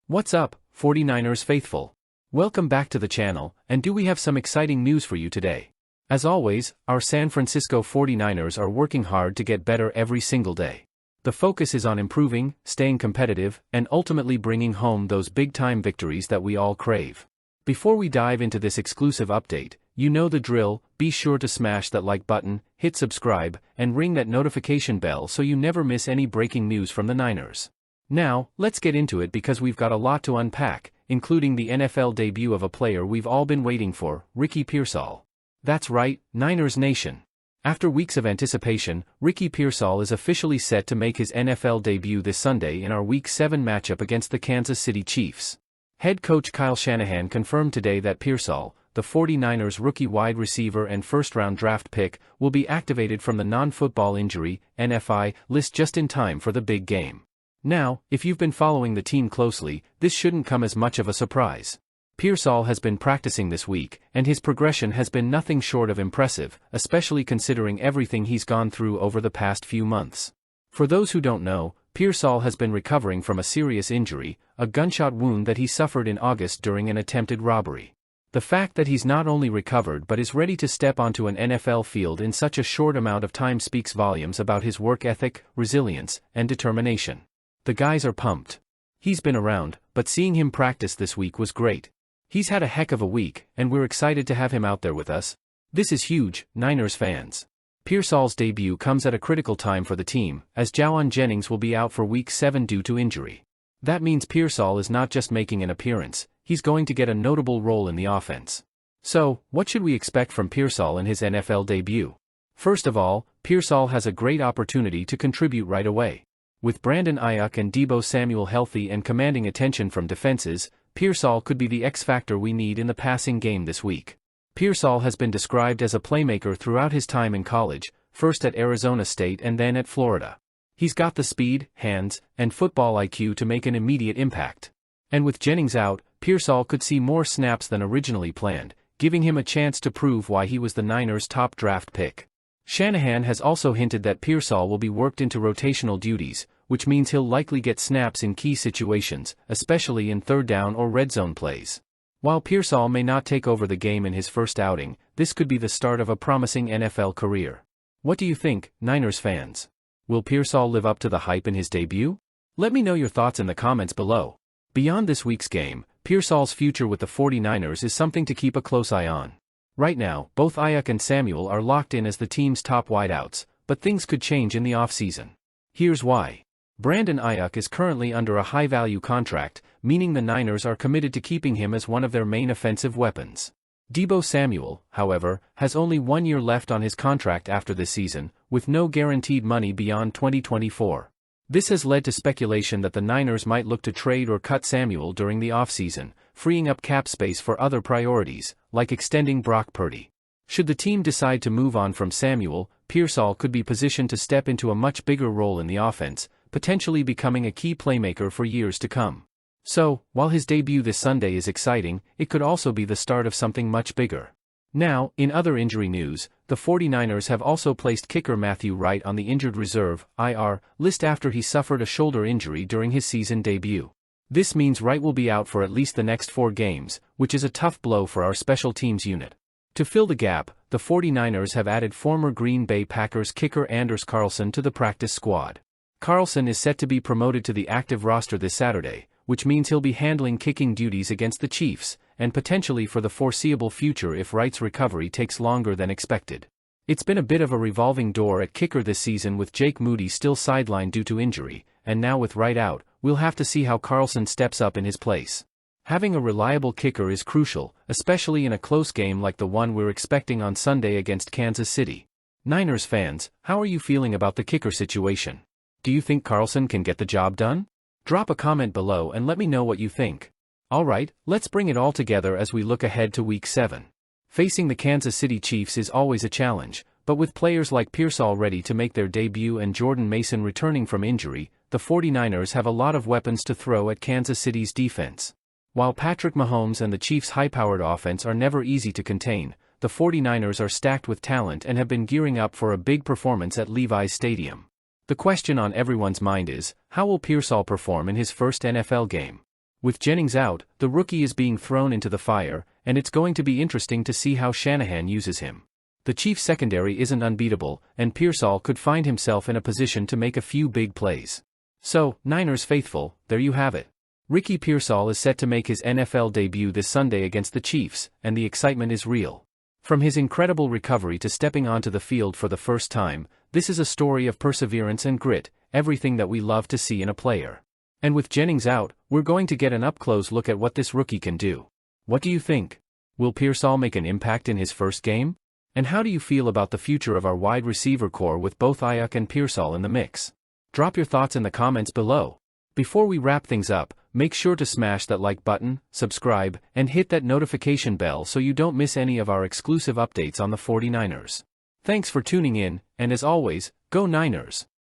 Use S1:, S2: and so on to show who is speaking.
S1: What's up, 49ers faithful? Welcome back to the channel, and do we have some exciting news for you today? As always, our San Francisco 49ers are working hard to get better every single day. The focus is on improving, staying competitive, and ultimately bringing home those big-time victories that we all crave. Before we dive into this exclusive update, you know the drill. Be sure to smash that like button, hit subscribe, and ring that notification bell so you never miss any breaking news from the Niners. Now, let's get into it because we've got a lot to unpack, including the NFL debut of a player we've all been waiting for, Ricky Pearsall. That's right, Niners Nation. After weeks of anticipation, Ricky Pearsall is officially set to make his NFL debut this Sunday in our Week 7 matchup against the Kansas City Chiefs. Head coach Kyle Shanahan confirmed today that Pearsall, the 49ers rookie wide receiver and first-round draft pick, will be activated from the non-football injury (NFI) list just in time for the big game. Now, if you've been following the team closely, this shouldn't come as much of a surprise. Pearsall has been practicing this week, and his progression has been nothing short of impressive, especially considering everything he's gone through over the past few months. For those who don't know, Pearsall has been recovering from a serious injury, a gunshot wound that he suffered in August during an attempted robbery. The fact that he's not only recovered but is ready to step onto an NFL field in such a short amount of time speaks volumes about his work ethic, resilience, and determination. The guys are pumped. He's been around, but seeing him practice this week was great. He's had a heck of a week, and we're excited to have him out there with us. This is huge, Niners fans. Pearsall's debut comes at a critical time for the team, as Jawan Jennings will be out for Week 7 due to injury. That means Pearsall is not just making an appearance, he's going to get a notable role in the offense. So, what should we expect from Pearsall in his NFL debut? First of all, Pearsall has a great opportunity to contribute right away. With Brandon Ayuk and Deebo Samuel healthy and commanding attention from defenses, Pearsall could be the X-factor we need in the passing game this week. Pearsall has been described as a playmaker throughout his time in college, first at Arizona State and then at Florida. He's got the speed, hands, and football IQ to make an immediate impact. And with Jennings out, Pearsall could see more snaps than originally planned, giving him a chance to prove why he was the Niners' top draft pick. Shanahan has also hinted that Pearsall will be worked into rotational duties, which means he'll likely get snaps in key situations, especially in third down or red zone plays. While Pearsall may not take over the game in his first outing, this could be the start of a promising NFL career. What do you think, Niners fans? Will Pearsall live up to the hype in his debut? Let me know your thoughts in the comments below. Beyond this week's game, Pearsall's future with the 49ers is something to keep a close eye on. Right now, both Ayuk and Samuel are locked in as the team's top wideouts, but things could change in the offseason. Here's why. Brandon Ayuk is currently under a high-value contract, meaning the Niners are committed to keeping him as one of their main offensive weapons. Deebo Samuel, however, has only 1 year left on his contract after this season, with no guaranteed money beyond 2024. This has led to speculation that the Niners might look to trade or cut Samuel during the offseason, freeing up cap space for other priorities, like extending Brock Purdy. Should the team decide to move on from Samuel, Pearsall could be positioned to step into a much bigger role in the offense, potentially becoming a key playmaker for years to come. So, while his debut this Sunday is exciting, it could also be the start of something much bigger. Now, in other injury news, the 49ers have also placed kicker Matthew Wright on the injured reserve (IR) list after he suffered a shoulder injury during his season debut. This means Wright will be out for at least the next 4 games, which is a tough blow for our special teams unit. To fill the gap, the 49ers have added former Green Bay Packers kicker Anders Carlson to the practice squad. Carlson is set to be promoted to the active roster this Saturday, which means he'll be handling kicking duties against the Chiefs, and potentially for the foreseeable future if Wright's recovery takes longer than expected. It's been a bit of a revolving door at kicker this season with Jake Moody still sidelined due to injury, and now with Wright out, we'll have to see how Carlson steps up in his place. Having a reliable kicker is crucial, especially in a close game like the one we're expecting on Sunday against Kansas City. Niners fans, how are you feeling about the kicker situation? Do you think Carlson can get the job done? Drop a comment below and let me know what you think. Alright, let's bring it all together as we look ahead to Week 7. Facing the Kansas City Chiefs is always a challenge, but with players like Pearsall ready to make their debut and Jordan Mason returning from injury, the 49ers have a lot of weapons to throw at Kansas City's defense. While Patrick Mahomes and the Chiefs' high-powered offense are never easy to contain, the 49ers are stacked with talent and have been gearing up for a big performance at Levi's Stadium. The question on everyone's mind is, how will Pearsall perform in his first NFL game? With Jennings out, the rookie is being thrown into the fire, and it's going to be interesting to see how Shanahan uses him. The Chiefs' secondary isn't unbeatable, and Pearsall could find himself in a position to make a few big plays. So, Niners faithful, there you have it. Ricky Pearsall is set to make his NFL debut this Sunday against the Chiefs, and the excitement is real. From his incredible recovery to stepping onto the field for the first time, this is a story of perseverance and grit, everything that we love to see in a player. And with Jennings out, we're going to get an up-close look at what this rookie can do. What do you think? Will Pearsall make an impact in his first game? And how do you feel about the future of our wide receiver core with both Ayuk and Pearsall in the mix? Drop your thoughts in the comments below. Before we wrap things up, make sure to smash that like button, subscribe, and hit that notification bell so you don't miss any of our exclusive updates on the 49ers. Thanks for tuning in, and as always, go Niners!